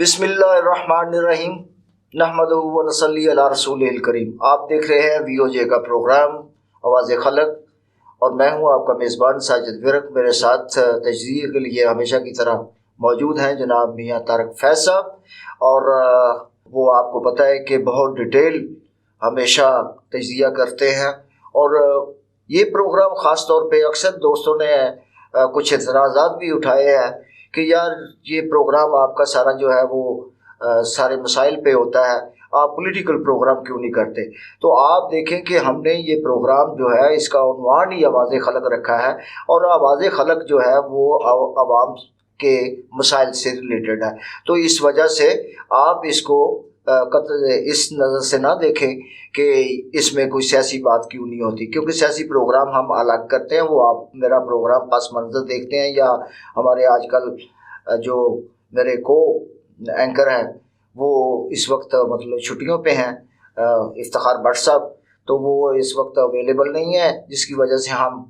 بسم اللہ الرحمن الرحیم نحمدہ و نصلی علی رسول الکریم۔ آپ دیکھ رہے ہیں VOJ کا پروگرام آواز خلق، اور میں ہوں آپ کا میزبان ساجد ورک۔ میرے ساتھ تجزیے کے لیے ہمیشہ کی طرح موجود ہیں جناب میاں طارق فیض صاحب، اور وہ آپ کو پتہ ہے کہ بہت ڈیٹیل ہمیشہ تجزیہ کرتے ہیں۔ اور یہ پروگرام خاص طور پہ اکثر دوستوں نے کچھ اعتراضات بھی اٹھائے ہیں کہ یار یہ پروگرام آپ کا سارا جو ہے وہ سارے مسائل پہ ہوتا ہے، آپ پولیٹیکل پروگرام کیوں نہیں کرتے؟ تو آپ دیکھیں کہ ہم نے یہ پروگرام جو ہے اس کا عنوان ہی آواز خلق رکھا ہے، اور آواز خلق جو ہے وہ عوام کے مسائل سے ریلیٹڈ ہے۔ تو اس وجہ سے آپ اس کو اس نظر سے نہ دیکھیں کہ اس میں کوئی سیاسی بات کیوں نہیں ہوتی، کیونکہ سیاسی پروگرام ہم الگ کرتے ہیں۔ وہ آپ میرا پروگرام پس منظر دیکھتے ہیں، یا ہمارے آج کل جو میرے کو اینکر ہیں وہ اس وقت مطلب چھٹیوں پہ ہیں، افتخار بٹ صاحب، تو وہ اس وقت اویلیبل نہیں ہے، جس کی وجہ سے ہم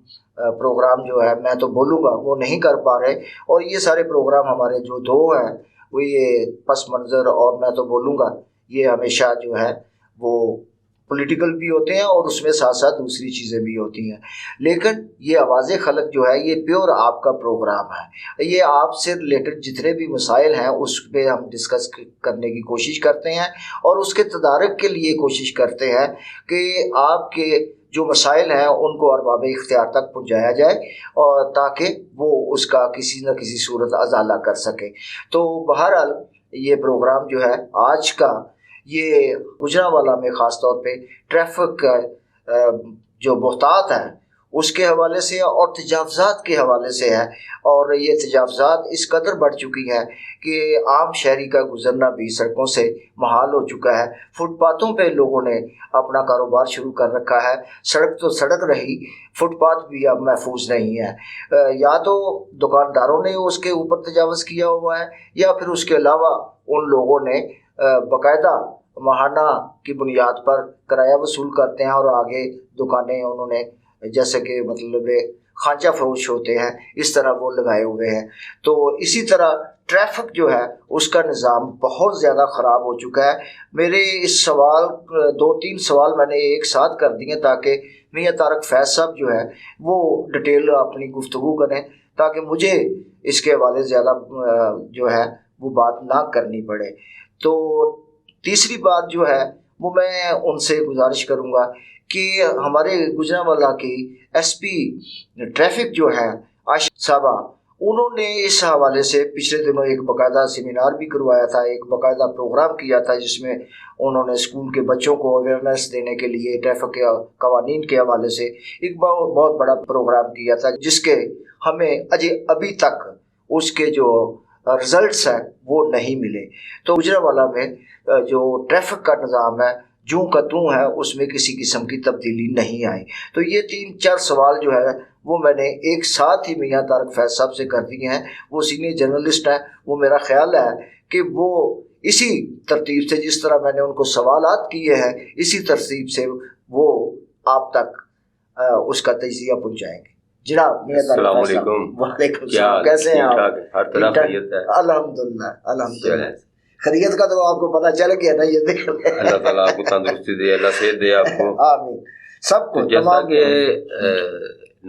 پروگرام جو ہے میں تو بولوں گا وہ نہیں کر پا رہے۔ اور یہ سارے پروگرام ہمارے جو دو ہیں وہ یہ پس منظر اور میں تو بولوں گا، یہ ہمیشہ جو ہے وہ پولیٹیکل بھی ہوتے ہیں، اور اس میں ساتھ ساتھ دوسری چیزیں بھی ہوتی ہیں۔ لیکن یہ آواز خلق جو ہے یہ پیور آپ کا پروگرام ہے، یہ آپ سے ریلیٹڈ جتنے بھی مسائل ہیں اس پہ ہم ڈسکس کرنے کی کوشش کرتے ہیں، اور اس کے تدارک کے لیے کوشش کرتے ہیں کہ آپ کے جو مسائل ہیں ان کو ارباب اختیار تک پہنچایا جائے، اور تاکہ وہ اس کا کسی نہ کسی صورت ازالہ کر سکے۔ تو بہرحال یہ پروگرام جو ہے آج کا یہ گجرانوالہ میں خاص طور پہ ٹریفک کا جو بہتات ہیں اس کے حوالے سے اور تجاوزات کے حوالے سے ہے، اور یہ تجاوزات اس قدر بڑھ چکی ہیں کہ عام شہری کا گزرنا بھی سڑکوں سے محال ہو چکا ہے۔ فٹ پاتھوں پہ لوگوں نے اپنا کاروبار شروع کر رکھا ہے، سڑک تو سڑک رہی، فٹ پاتھ بھی اب محفوظ نہیں ہے۔ یا تو دکانداروں نے اس کے اوپر تجاوز کیا ہوا ہے، یا پھر اس کے علاوہ ان لوگوں نے باقاعدہ ماہانہ کی بنیاد پر کرایہ وصول کرتے ہیں، اور آگے دکانیں انہوں نے جیسے کہ مطلب خانچہ فروش ہوتے ہیں اس طرح وہ لگائے ہوئے ہیں۔ تو اسی طرح ٹریفک جو ہے اس کا نظام بہت زیادہ خراب ہو چکا ہے۔ میرے اس سوال 2-3 سوال میں نے ایک ساتھ کر دیے تاکہ میاں طارق فیض صاحب جو ہے وہ ڈیٹیل اپنی گفتگو کریں، تاکہ مجھے اس کے حوالے زیادہ جو ہے وہ بات نہ کرنی پڑے۔ تو تیسری بات جو ہے وہ میں ان سے گزارش کروں گا کہ ہمارے گجرانوالہ کی SP ٹریفک جو ہے عائشہ صاحبہ، انہوں نے اس حوالے سے پچھلے دنوں ایک باقاعدہ سیمینار بھی کروایا تھا، ایک باقاعدہ پروگرام کیا تھا جس میں انہوں نے اسکول کے بچوں کو اویئرنیس دینے کے لیے ٹریفک کے قوانین کے حوالے سے ایک بہت بڑا پروگرام کیا تھا، جس کے ہمیں ابھی تک اس کے جو رزلٹس ہیں وہ نہیں ملے۔ تو گجرانوالہ میں جو ٹریفک کا نظام ہے جوں کا توں ہے، اس میں کسی قسم کی تبدیلی نہیں آئی۔ تو یہ 3-4 سوال جو ہے وہ میں نے ایک ساتھ ہی میاں طارق فیض صاحب سے کر دیے ہیں۔ وہ سینئر جرنلسٹ ہیں، وہ میرا خیال ہے کہ وہ اسی ترتیب سے جس طرح میں نے ان کو سوالات کیے ہیں اسی ترتیب سے وہ آپ تک اس کا تجزیہ پہنچائیں گے۔ جناب میاں طارق فیض صاحب، وعلیکم السلام، کیسے ہیں آپ؟ ہر طرح خیریت ہے الحمدللہ الحمدللہ۔ خیریت کا تو آپ کو پتہ چل گیا نا، یہ دیکھ لیں۔ اللہ تعالیٰ آپ کو تندرستی دے، اللہ صحت دے آپ کو، آمین سب کو۔ جیسا کہ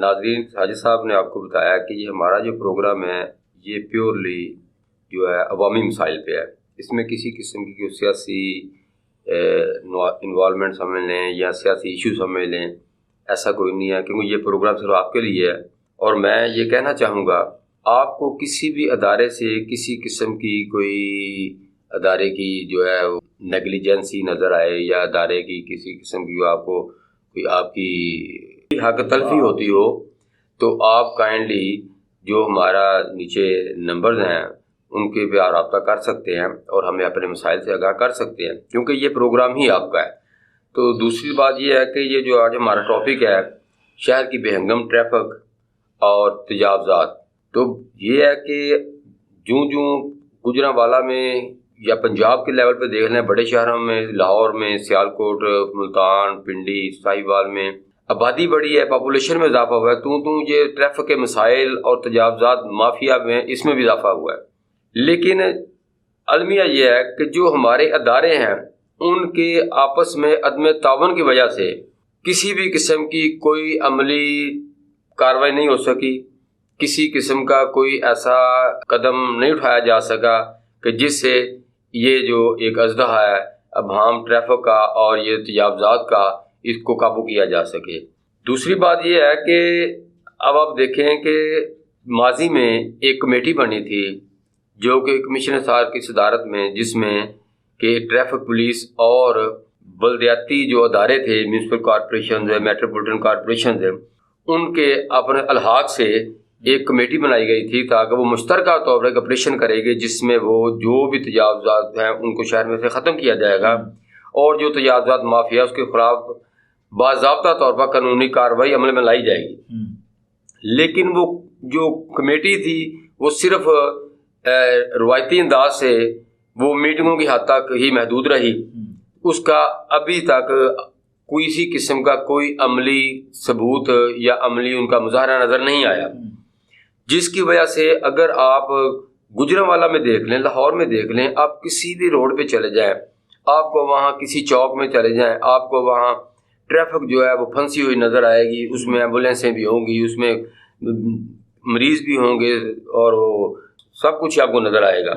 ناظرین حاجی صاحب نے آپ کو بتایا کہ یہ ہمارا جو پروگرام ہے یہ پیورلی جو ہے عوامی مسائل پہ ہے، اس میں کسی قسم کی کوئی سیاسی انوالومنٹ سمجھ لیں یا سیاسی ایشو سمجھ لیں، ایسا کوئی نہیں ہے، کیونکہ یہ پروگرام صرف آپ کے لیے ہے۔ اور میں یہ کہنا چاہوں گا، آپ کو کسی بھی ادارے سے کسی قسم کی کوئی ادارے کی جو ہے نیگلیجنسی نظر آئے، یا ادارے کی کسی قسم کی آپ کو کوئی آپ کی حق تلفی ہوتی ہو، تو آپ کائنڈلی جو ہمارا نیچے نمبرز ہیں ان کے بھی رابطہ کر سکتے ہیں، اور ہمیں اپنے مسائل سے آگاہ کر سکتے ہیں، کیونکہ یہ پروگرام ہی آپ کا ہے۔ تو دوسری بات یہ ہے کہ یہ جو آج ہمارا ٹاپک ہے شہر کی بے ہنگم ٹریفک اور تجاوزات، تو یہ ہے کہ جوں گجرانوالہ میں یا پنجاب کے لیول پہ دیکھ لیں، بڑے شہروں میں لاہور میں، سیالکوٹ، ملتان، پنڈی، ساہیوال میں آبادی بڑی ہے، پاپولیشن میں اضافہ ہوا ہے، تو یہ ٹریفک کے مسائل اور تجاوزات مافیا میں اس میں بھی اضافہ ہوا ہے۔ لیکن المیہ یہ ہے کہ جو ہمارے ادارے ہیں ان کے آپس میں عدم تعاون کی وجہ سے کسی بھی قسم کی کوئی عملی کارروائی نہیں ہو سکی، کسی قسم کا کوئی ایسا قدم نہیں اٹھایا جا سکا کہ جس سے یہ جو ایک اژدہا ہے ابہام ٹریفک کا اور یہ تجاوزات کا، اس کو قابو کیا جا سکے۔ دوسری بات یہ ہے کہ اب آپ دیکھیں کہ ماضی میں ایک کمیٹی بنی تھی جو کہ کمشنر صاحب کی صدارت میں، جس میں کہ ٹریفک پولیس اور بلدیاتی جو ادارے تھے، میونسپل کارپوریشنز ہے، میٹروپولیٹن کارپوریشنز ہیں، ان کے اپنے الحاق سے ایک کمیٹی بنائی گئی تھی تاکہ وہ مشترکہ طور پر ایک آپریشن کرے گی جس میں وہ جو بھی تجاوزات ہیں ان کو شہر میں سے ختم کیا جائے گا، اور جو تجاوزات مافیا اس کے خلاف باضابطہ طور پر قانونی کارروائی عمل میں لائی جائے گی۔ لیکن وہ جو کمیٹی تھی وہ صرف روایتی انداز سے وہ میٹنگوں کی حد تک ہی محدود رہی، اس کا ابھی تک کوئی اسی قسم کا کوئی عملی ثبوت یا عملی ان کا مظاہرہ نظر نہیں آیا، جس کی وجہ سے اگر آپ گجرانوالہ میں دیکھ لیں، لاہور میں دیکھ لیں، آپ کسی بھی روڈ پہ چلے جائیں، آپ کو وہاں کسی چوک میں چلے جائیں، آپ کو وہاں ٹریفک جو ہے وہ پھنسی ہوئی نظر آئے گی، اس میں ایمبولینسیں بھی ہوں گی، اس میں مریض بھی ہوں گے، اور وہ سب کچھ آپ کو نظر آئے گا۔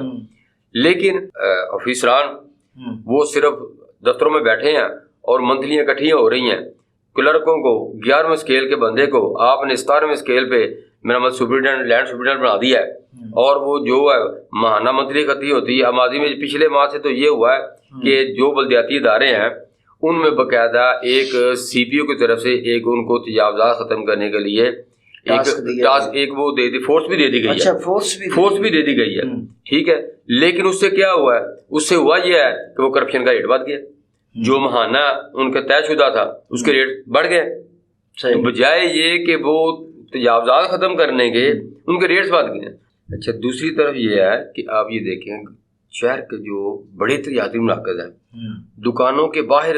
لیکن آفیسران وہ صرف دفتروں میں بیٹھے ہیں اور منتھلیاں اکٹھی ہو رہی ہیں، کلرکوں کو 11ویں اسکیل کے بندے کو آپ نے 17ویں اسکیل پہ میرا مطلب سپرنٹینڈنٹ لینڈ سپرنٹینڈنٹ بنا دیا ہے، اور وہ جو ہے ماہانہ منتھلی اکٹھی ہوتی ہے۔ ماضی میں پچھلے ماہ سے تو یہ ہوا ہے کہ جو بلدیاتی ادارے ہیں ان میں باقاعدہ ایک سی پی او کی طرف سے ایک ان کو تجاوزات ختم کرنے کے لیے ایک وہ دے دی، فورس بھی دے دی گئی ہے، فورس بھی دے دی گئی ہے، ٹھیک ہے۔ لیکن اس سے کیا ہوا ہے؟ اس سے ہوا یہ ہے کہ وہ کرپشن کا ریٹ بڑھ گیا، جو ماہانہ ان کا طے شدہ تھا اس کے ریٹ بڑھ گئے، بجائے یہ کہ وہ تجاوزات ختم کرنے کے ان کے ریٹس بڑھ گئے۔ اچھا، دوسری طرف یہ ہے کہ آپ یہ دیکھیں شہر کے جو بڑے تجارتی مراکز ہیں، دکانوں کے باہر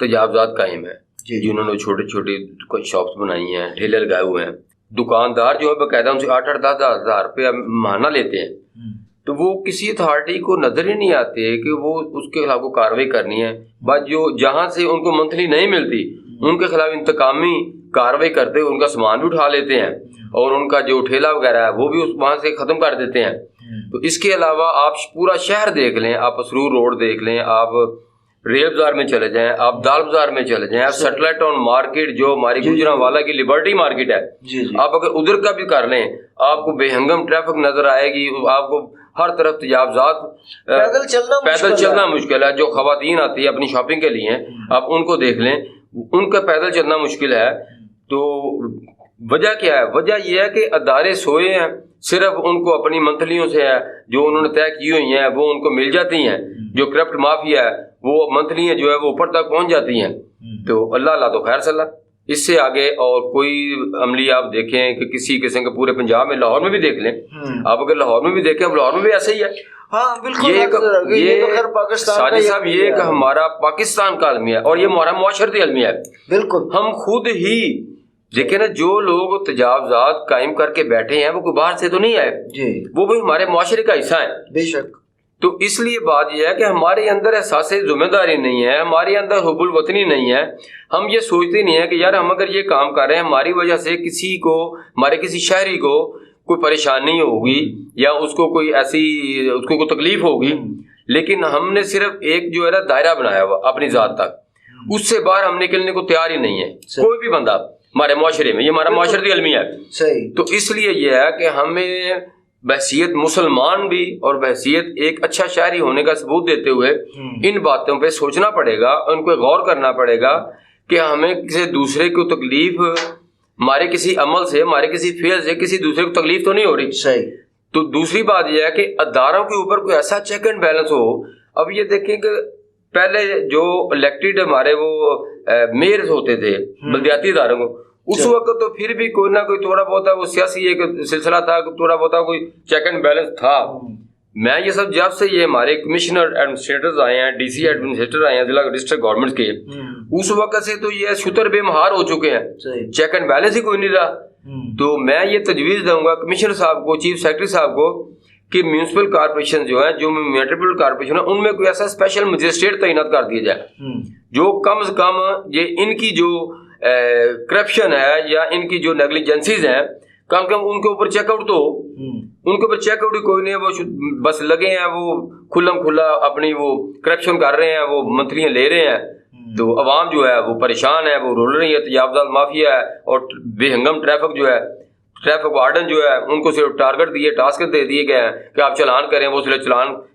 تجاوزات قائم ہیں، جنہوں نے چھوٹی چھوٹی شاپس بنائی ہیں، ٹھیلے لگائے ہوئے ہیں، دکاندار جو ہے باقاعدہ ان سے 8-10 ہزار روپیہ ماہانہ لیتے ہیں، تو وہ کسی اتھارٹی کو نظر ہی نہیں آتے کہ وہ اس کے خلاف کو کارروائی کرنی ہے، بس جو جہاں سے ان کو منتھلی نہیں ملتی ان کے خلاف انتقامی کارروائی کرتے ان کا سامان بھی اٹھا لیتے ہیں، اور ان کا جو ٹھیلا وغیرہ ہے وہ بھی وہاں سے ختم کر دیتے ہیں۔ تو اس کے علاوہ آپ پورا شہر دیکھ لیں، آپ اسرور روڈ دیکھ لیں، آپ ریل بازار میں چلے جائیں، آپ دال بازار میں چلے جائیں، آپ سیٹلائٹ ٹاؤن مارکیٹ جو ہماری گجرانوالہ کی لبرٹی مارکیٹ ہے، آپ اگر ادھر کا بھی کر لیں آپ کو بے ہنگم ٹریفک نظر آئے گی، آپ کو ہر طرف تجاوزات، پیدل چلنا مشکل ہے۔ جو خواتین آتی ہے اپنی شاپنگ کے لیے، آپ ان کو دیکھ لیں، ان کا پیدل چلنا مشکل ہے۔ تو وجہ کیا ہے؟ وجہ یہ ہے کہ ادارے سوئے ہیں، صرف ان کو اپنی منتھلیوں سے ہے جو انہوں نے طے کی ہوئی ہیں وہ ان کو مل جاتی ہیں، جو کرپٹ مافیا ہے وہ منتھلیاں جو ہے وہ اوپر تک پہنچ جاتی ہیں۔ تو اللہ تو خیر صلاح، اس سے آگے اور کوئی عملی آپ دیکھیں کہ کسی قسم کے پورے پنجاب میں، لاہور میں بھی دیکھ لیں آپ، اگر لاہور میں بھی دیکھیں، لاہور میں بھی ایسا ہی ہے۔ ہاں بالکل، یہ ساجد صاحب یہ ایک ہمارا پاکستان کا المیہ ہے اور یہ ہمارا معاشرتی المیہ ہے۔ بالکل، ہم خود ہی دیکھیں نا، جو لوگ تجاوزات قائم کر کے بیٹھے ہیں وہ کوئی باہر سے تو نہیں آئے، وہ بھی ہمارے معاشرے کا حصہ ہیں۔ بے شک۔ تو اس لیے بات یہ ہے کہ ہمارے اندر احساس ذمہ داری نہیں ہے، ہمارے اندر حب الوطنی نہیں ہے، ہم یہ سوچتے نہیں ہیں کہ یار ہم اگر یہ کام کر رہے ہیں ہماری وجہ سے کسی کو، ہمارے کسی شہری کو کوئی پریشانی ہوگی یا اس کو کوئی ایسی اس کو کوئی تکلیف ہوگی، لیکن ہم نے صرف ایک جو ہے نا دائرہ بنایا ہوا اپنی ذات تک، اس سے باہر ہم نکلنے کو تیار ہی نہیں ہے کوئی بھی بندہ ہمارے معاشرے میں۔ یہ ہمارا معاشرتی المیہ ہے۔ صحیح۔ تو اس لیے یہ ہے کہ ہمیں بحیثیت مسلمان بھی اور بحیثیت ایک اچھا شہری ہونے کا ثبوت دیتے ہوئے ان باتوں پہ سوچنا پڑے گا، ان کو غور کرنا پڑے گا کہ ہمیں کسی دوسرے کو تکلیف، ہمارے کسی عمل سے، ہمارے کسی فعل سے کسی دوسرے کو تکلیف تو نہیں ہو رہی۔ صحیح۔ تو دوسری بات یہ ہے کہ اداروں کے اوپر کوئی ایسا چیک اینڈ بیلنس ہو۔ اب یہ دیکھیں کہ پہلے جو الیکٹڈ ہمارے وہ میئرز ہوتے تھے بلدیاتی اداروں کو، اس وقت تو پھر بھی کوئی نہ کوئی تھوڑا بہت وہ سیاسی ایک سلسلہ تھا، تھوڑا بہت کوئی چیک اینڈ بیلنس تھا۔ میں یہ سب جب سے یہ ہمارے کمشنر ایڈمنسٹریٹرز آئے ہیں، ڈی سی ایڈمنسٹریٹر آئے ہیں ضلع ڈسٹرکٹ گورنمنٹ کے، اس وقت سے تو یہ شتر بے مہار ہو چکے ہیں، چیک اینڈ بیلنس ہی کوئی نہیں رہا۔ تو میں یہ تجویز دوں گا کمشنر صاحب کو، چیف سیکرٹری صاحب کو، کہ میونسپل کارپوریشن جو ہے، جو میٹروپول کارپوریشن ہے، ان میں کوئی ایسا اسپیشل مجسٹریٹ تعینات کر دیا جائے جو کم از کم یہ ان کی جو کرپشن ہے یا ان کی جو نیگلیجنسیز ہیں کم کم ان کے اوپر چیک آؤٹ تو ہو. ان کے اوپر چیک آؤٹ کوئی نہیں ہے، وہ بس لگے ہیں، وہ کھلم کھلا اپنی وہ کرپشن کر رہے ہیں، وہ منتریاں لے رہے ہیں، تو عوام جو ہے وہ پریشان ہے، وہ رول رہی ہے، تجاوزات مافیا ہے، اور بے ہنگم ٹریفک جو ہے، ٹریفک وارڈن جو ہے ان کو صرف ٹارگٹ دیے، ٹاسک دے دیے گئے ہیں کہ آپ چلان کریں، وہ صرف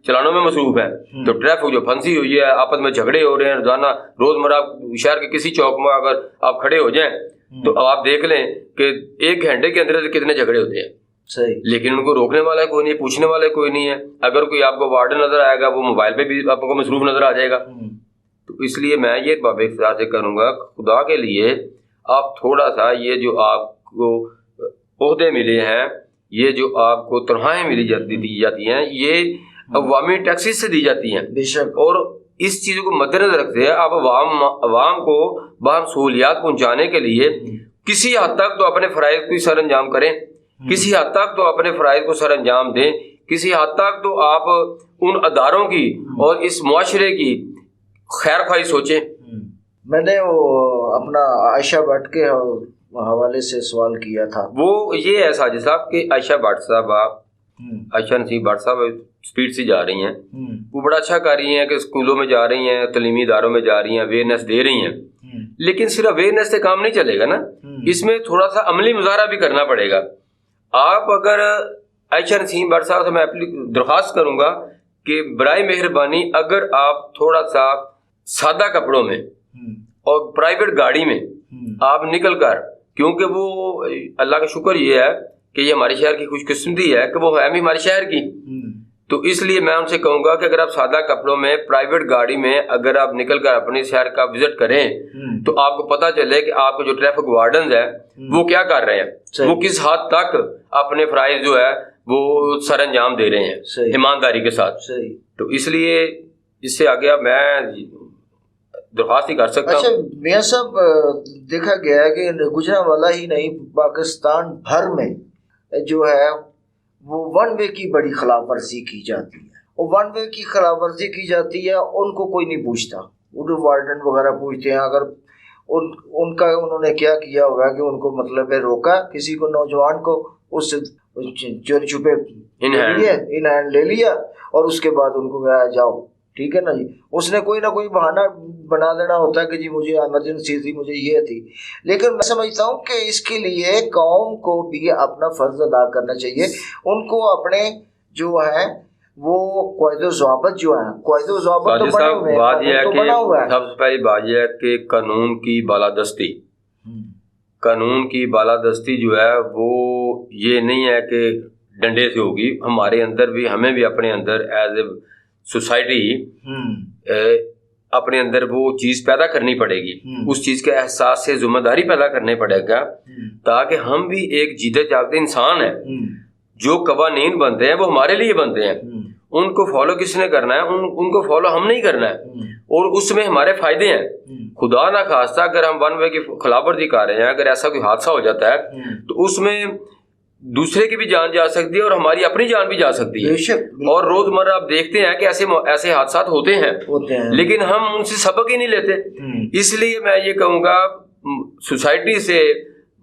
چلانوں میں مصروف ہیں. تو ٹریفک جو پھنسی ہوئی ہے، آپس میں جھگڑے ہو رہے ہیں روزانہ. روزمرہ شہر کے کسی چوک میں اگر آپ کھڑے ہو جائیں تو آپ دیکھ لیں کہ 1 گھنٹے کے اندر کتنے جھگڑے ہوتے ہیں. لیکن ان کو روکنے والا کوئی نہیں ہے، پوچھنے والا کوئی نہیں ہے. اگر کوئی آپ کو وارڈن نظر آئے گا، وہ موبائل پہ بھی آپ کو مصروف نظر آ جائے گا. تو اس لیے میں یہ باب اختصار سے کروں گا، خدا کے لیے آپ تھوڑا سا یہ جو آپ کو عہدے ملے ہیں، یہ جو آپ کو تنخواہیں دی جاتی ہیں، یہ عوامی ٹیکسز سے دی جاتی ہیں بے شک، اور اس چیزوں کو مد نظر رکھتے ہیں آپ عوام کو باہم سہولیات پہنچانے کے لیے کسی حد تک تو اپنے فرائض کو سر انجام کریں، کسی حد تک تو اپنے فرائض کو سر انجام دیں، کسی حد تک تو آپ ان اداروں کی اور اس معاشرے کی خیر خواہی سوچیں. میں نے وہ اپنا عائشہ بٹ کے حوالے سے سوال کیا تھا. وہ یہ ہے ساجد صاحب کہ عائشہ بٹ صاحب، عائشہ نصیب بٹ صاحب اسپیڈ سے جا رہی ہیں، وہ بڑا اچھا کر رہی ہیں کہ اسکولوں میں جا رہی ہیں، تعلیمی اداروں میں جا رہی ہیں، اویئرنیس دے رہی ہیں. لیکن صرف اویئرنیس سے کام نہیں چلے گا نا، اس میں تھوڑا سا عملی مظاہرہ بھی کرنا پڑے گا. آپ اگر عائشہ نصیب بٹ صاحب سے میں درخواست کروں گا کہ برائے مہربانی اگر آپ تھوڑا سا سادہ کپڑوں میں اور پرائیویٹ گاڑی میں آپ نکل کر، کیونکہ وہ اللہ کا شکر یہ ہے کہ یہ ہمارے شہر کی خوش قسمتی ہے کہ وہ ہے بھی ہمارے شہر کی، تو اس لیے میں ان سے کہوں گا کہ اگر آپ سادہ کپڑوں میں پرائیویٹ گاڑی میں اگر آپ نکل کر اپنے شہر کا وزٹ کریں تو آپ کو پتہ چلے کہ آپ کو جو ٹریفک وارڈنز ہیں وہ کیا کر رہے ہیں، وہ کس حد تک اپنے فرائض جو ہے وہ سر انجام دے رہے ہیں ایمانداری کے ساتھ. تو اس لیے اس سے آگے میں درخواست ہی کر سکتا ہوں. اچھا میاں صاحب، دیکھا گیا ہے کہ گجرانوالہ ہی نہیں پاکستان بھر میں جو ہے وہ ون وے کی بڑی خلاف ورزی کی جاتی ہے، اور ون وے کی خلاف ورزی کی جاتی ہے، ان کو کوئی نہیں پوچھتا. وہ وارڈن وغیرہ پوچھتے ہیں اگر ان کا انہوں نے کیا کیا ہوگا کہ ان کو مطلب ہے روکا کسی کو، نوجوان کو، اس سے چوری چھپے ان ہینڈ لے لیا اور اس کے بعد ان کو کہا جاؤ، ٹھیک ہے نا جی. اس نے کوئی نہ کوئی بہانہ بنا دینا ہوتا ہے کہ جی مجھے ایمرجنسی تھی، مجھے یہ تھی. لیکن میں سمجھتا ہوں کہ اس کے لیے قوم کو بھی اپنا فرض ادا کرنا چاہیے. ان کو اپنے جو ہے وہ قواعد و ضوابط جو ہیں، قواعد و ضوابط تو بنے ہوئے ہیں. بات یہ ہے کہ سب سے پہلی بات یہ ہے کہ قانون کی بالادستی، قانون کی بالادستی جو ہے وہ یہ نہیں ہے کہ ڈنڈے سے ہوگی. ہمارے اندر بھی، ہمیں بھی اپنے اندر ایز اے سوسائٹی اپنے اندر وہ چیز پیدا کرنی پڑے گی، اس چیز کے احساس سے ذمہ داری پیدا کرنے پڑے گا، تاکہ ہم بھی ایک جیتے جاگتے انسان ہیں. جو قوانین بنتے ہیں وہ ہمارے لیے بنتے ہیں، ان کو فالو کس نے کرنا ہے، ان کو فالو ہم نہیں کرنا ہے، اور اس میں ہمارے فائدے ہیں. خدا نہ خواستہ اگر ہم ون وے کی خلاف ورزی کر رہے ہیں، اگر ایسا کوئی حادثہ ہو جاتا ہے تو اس میں دوسرے کی بھی جان جا سکتی ہے اور ہماری اپنی جان بھی جا سکتی ہے. اور روزمرہ آپ دیکھتے ہیں کہ ایسے حادثات ہوتے ہیں لیکن ہم ان سے سبق ہی نہیں لیتے. اس لیے میں یہ کہوں گا سوسائٹی سے،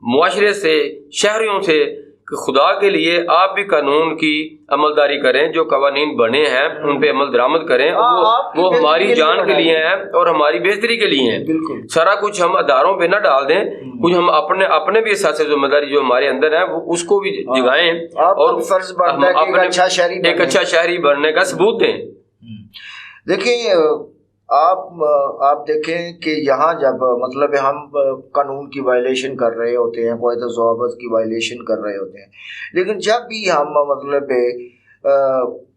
معاشرے سے، شہریوں سے کہ خدا کے لیے آپ بھی قانون کی عملداری کریں. جو قوانین بنے ہیں ان پہ عمل درآمد کریں، وہ ہماری جان کے لیے ہیں اور ہماری بہتری کے لیے ہیں. سارا کچھ ہم اداروں پہ نہ ڈال دیں، کچھ ہم اپنے بھی احساس ذمہ داری جو ہمارے اندر ہے وہ اس کو بھی جگائیں اور ایک اچھا شہری بننے کا ثبوت دیں. دیکھیں آپ دیکھیں کہ یہاں جب مطلب ہم قانون کی وائلیشن کر رہے ہوتے ہیں، قواعد و ضوابط کی وائلیشن کر رہے ہوتے ہیں، لیکن جب بھی ہم مطلب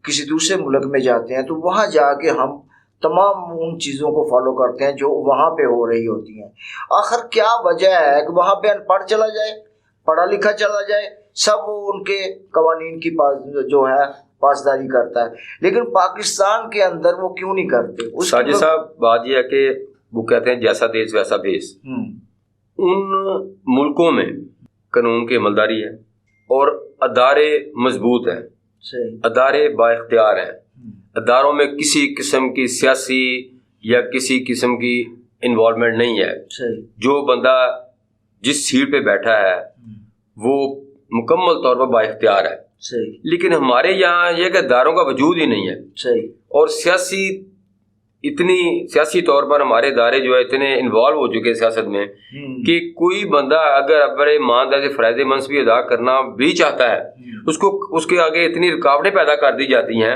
کسی دوسرے ملک میں جاتے ہیں تو وہاں جا کے ہم تمام ان چیزوں کو فالو کرتے ہیں جو وہاں پہ ہو رہی ہوتی ہیں. آخر کیا وجہ ہے کہ وہاں پہ ان پڑھ چلا جائے، پڑھا لکھا چلا جائے، سب وہ ان کے قوانین کی جو ہے پاسداری کرتا ہے، لیکن پاکستان کے اندر وہ کیوں نہیں کرتے؟ ساجد صاحب بات یہ ہے کہ وہ کہتے ہیں جیسا دیش ویسا بھیس. ان ملکوں میں قانون کی عملداری ہے اور ادارے مضبوط ہیں، ادارے با اختیار ہیں. اداروں میں کسی قسم کی سیاسی یا کسی قسم کی انوالومنٹ نہیں ہے. جو بندہ جس سیٹ پہ بیٹھا ہے وہ مکمل طور پر با اختیار ہے. لیکن ہمارے یہاں یہ کہ اداروں کا وجود ہی نہیں ہے. اور سیاسی طور پر ہمارے ادارے جو ہے اتنے انوالو ہو چکے سیاست میں کہ کوئی بندہ اگر بڑے ایمانداری سے فرائض منصبی ادا کرنا بھی چاہتا ہے اس کے آگے اتنی رکاوٹیں پیدا کر دی جاتی ہیں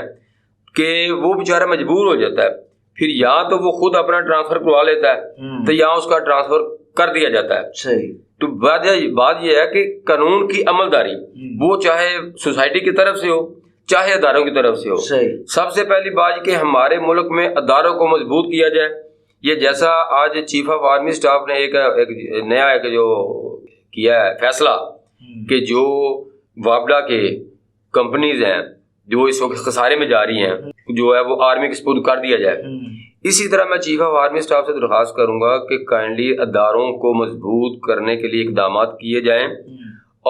کہ وہ بیچارہ مجبور ہو جاتا ہے. پھر یا تو وہ خود اپنا ٹرانسفر کروا لیتا ہے تو یا اس کا ٹرانسفر کر دیا جاتا ہے. تو بات یہ ہے کہ قانون کی عملداری وہ چاہے سوسائٹی کی طرف سے ہو چاہے اداروں کی طرف سے ہو. سب سے پہلی بات کہ ہمارے ملک میں اداروں کو مضبوط کیا جائے. یہ جیسا آج چیف آف آرمی اسٹاف نے ایک نیا جو کیا ہے فیصلہ کہ جو وابڈا کے کمپنیز ہیں جو اس وقت خسارے میں جا رہی ہیں جو ہے وہ آرمی کے سپرد کر دیا جائے. اسی طرح میں چیف آف آرمی اسٹاف سے درخواست کروں گا کہ کائنڈلی اداروں کو مضبوط کرنے کے لیے اقدامات کیے جائیں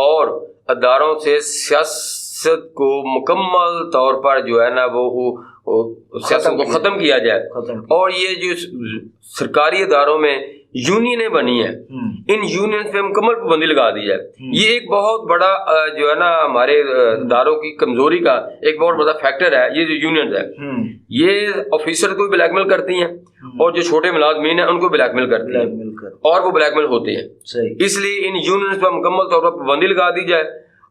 اور اداروں سے سیاست کو مکمل طور پر جو ہے نا وہ سیاست کو ختم کیا جائے. اور یہ جو سرکاری اداروں میں یونینیں بنی ہیں ان یونینز پہ مکمل پابندی لگا دی جائے. یہ ایک بہت بڑا جو ہے نا ہمارے اداروں کی کمزوری کا ایک بہت بڑا فیکٹر ہے. یہ جو یونینز ہے یہ آفیسر کو بلیک میل کرتی ہیں اور جو چھوٹے ملازمین ہیں ان کو بلیک میل کرتی ہیں اور وہ بلیک میل ہوتے ہیں. اس لیے ان یونینز پہ مکمل طور پر پابندی لگا دی جائے.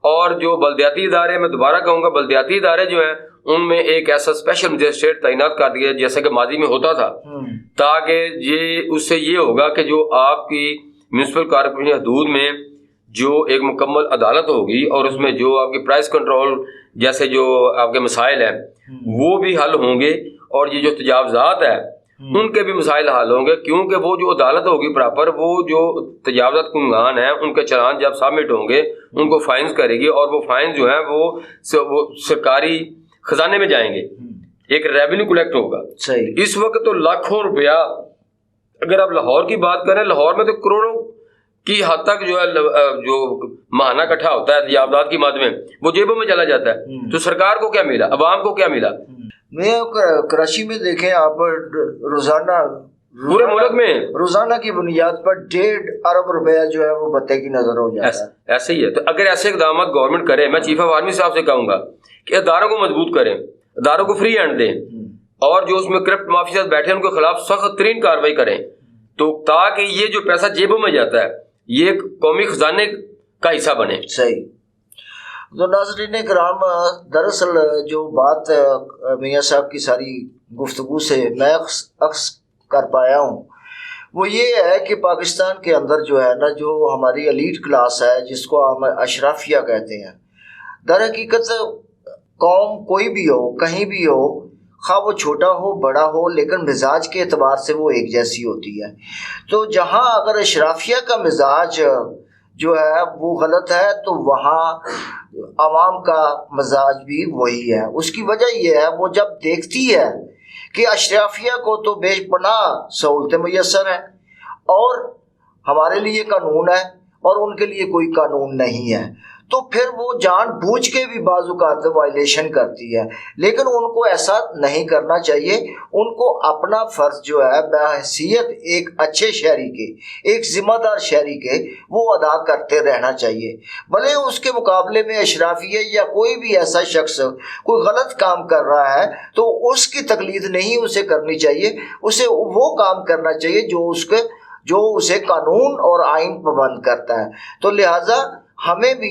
اور جو بلدیاتی ادارے میں دوبارہ کہوں گا بلدیاتی ادارے جو ہیں ان میں ایک ایسا اسپیشل مجسٹریٹ تعینات کر دیا جیسا کہ ماضی میں ہوتا تھا تاکہ اس سے یہ ہوگا کہ جو آپ کی میونسپل کارپوریشن حدود میں جو ایک مکمل عدالت ہوگی اور اس میں جو آپ کی پرائس کنٹرول جیسے جو آپ کے مسائل ہیں وہ بھی حل ہوں گے اور یہ جو تجاوزات ہیں ان کے بھی مسائل حل ہوں گے. کیونکہ وہ جو عدالت ہوگی پراپر وہ جو تجاوزات کنگان ہیں ان کے چلان جب سبمٹ ہوں گے ان کو فائنز کرے گی اور وہ فائنز جو ہیں وہ سرکاری خزانے میں جائیں گے. ایک ریونیو کلیکٹ ہوگا. اس وقت تو لاکھوں روپیہ اگر آپ لاہور کی بات کریں لاہور میں تو کروڑوں کی حد تک جو ہے جو ماہانہ اکٹھا ہوتا ہے تجاوزات کی مد میں وہ جیبوں میں چلا جاتا ہے. تو سرکار کو کیا ملا عوام کو کیا ملا. میں کراچی میں دیکھیں آپ روزانہ پورے ملک میں روزانہ کی بنیاد پر 1.5 ارب روپیہ جو ہے وہ بتے کی نظر ہو جاتا ہے. ایسے ہی ہے. تو اگر ایسے اقدامات گورنمنٹ کرے میں چیف آف آرمی صاحب سے کہوں گا کہ اداروں کو مضبوط کریں اداروں کو فری ہینڈ دیں اور جو اس میں کرپٹ مافیاز بیٹھے ہیں ان کے خلاف سخت ترین کارروائی کریں تو تاکہ یہ جو پیسہ جیبوں میں جاتا ہے یہ قومی خزانے کا حصہ بنے. صحیح. تو ناظرین کرام دراصل جو بات میاں صاحب کی ساری گفتگو سے میں عکس کر پایا ہوں وہ یہ ہے کہ پاکستان کے اندر جو ہے نا جو ہماری ایلیٹ کلاس ہے جس کو ہم اشرافیہ کہتے ہیں در حقیقت قوم کوئی بھی ہو کہیں بھی ہو خواہ وہ چھوٹا ہو بڑا ہو لیکن مزاج کے اعتبار سے وہ ایک جیسی ہوتی ہے. تو جہاں اگر اشرافیہ کا مزاج جو ہے وہ غلط ہے تو وہاں عوام کا مزاج بھی وہی ہے. اس کی وجہ یہ ہے وہ جب دیکھتی ہے کہ اشرافیہ کو تو بے پناہ سہولتیں میسر ہیں اور ہمارے لیے قانون ہے اور ان کے لیے کوئی قانون نہیں ہے تو پھر وہ جان بوجھ کے بھی بعض اوقات وائلیشن کرتی ہے. لیکن ان کو ایسا نہیں کرنا چاہیے. ان کو اپنا فرض جو ہے بحیثیت ایک اچھے شہری کے ایک ذمہ دار شہری کے وہ ادا کرتے رہنا چاہیے. بھلے اس کے مقابلے میں اشرافیہ یا کوئی بھی ایسا شخص کوئی غلط کام کر رہا ہے تو اس کی تقلید نہیں اسے کرنی چاہیے. اسے وہ کام کرنا چاہیے جو اسے قانون اور آئین پابند کرتا ہے. تو لہٰذا ہمیں بھی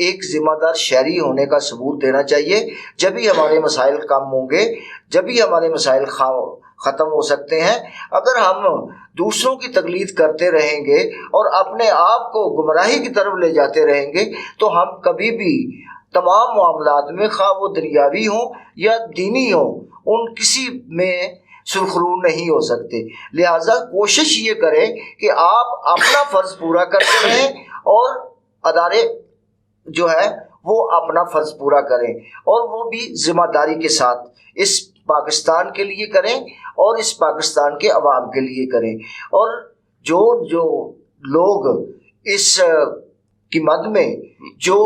ایک ذمہ دار شہری ہونے کا ثبوت دینا چاہیے. جبھی ہمارے مسائل کم ہوں گے جبھی ہمارے مسائل ختم ہو سکتے ہیں. اگر ہم دوسروں کی تقلید کرتے رہیں گے اور اپنے آپ کو گمراہی کی طرف لے جاتے رہیں گے تو ہم کبھی بھی تمام معاملات میں خواہ وہ دنیاوی ہوں یا دینی ہوں ان کسی میں سرخرو نہیں ہو سکتے. لہٰذا کوشش یہ کریں کہ آپ اپنا فرض پورا کرتے رہیں اور ادارے جو ہے وہ اپنا فرض پورا کریں اور وہ بھی ذمہ داری کے ساتھ اس پاکستان کے لیے کریں اور اس پاکستان کے عوام کے لیے کریں. اور جو لوگ اس کی مد میں جو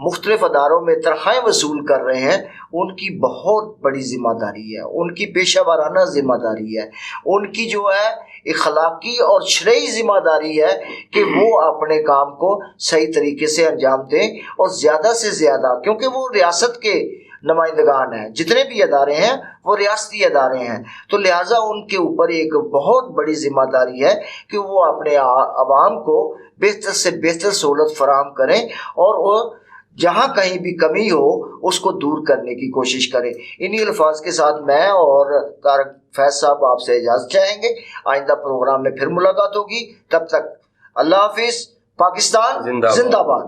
مختلف اداروں میں تنخواہیں وصول کر رہے ہیں ان کی بہت بڑی ذمہ داری ہے، ان کی پیشہ ورانہ ذمہ داری ہے، ان کی جو ہے اخلاقی اور شرعی ذمہ داری ہے کہ وہ اپنے کام کو صحیح طریقے سے انجام دیں، اور زیادہ سے زیادہ، کیونکہ وہ ریاست کے نمائندگان ہیں، جتنے بھی ادارے ہیں وہ ریاستی ادارے ہیں، تو لہٰذا ان کے اوپر ایک بہت بڑی ذمہ داری ہے کہ وہ اپنے عوام کو بہتر سے بہتر سہولت فراہم کریں، اور وہ جہاں کہیں بھی کمی ہو اس کو دور کرنے کی کوشش کریں۔ انہی الفاظ کے ساتھ میں اور طارق فیض صاحب آپ سے اجازت چاہیں گے، آئندہ پروگرام میں پھر ملاقات ہوگی، تب تک اللہ حافظ، پاکستان زندہ باد۔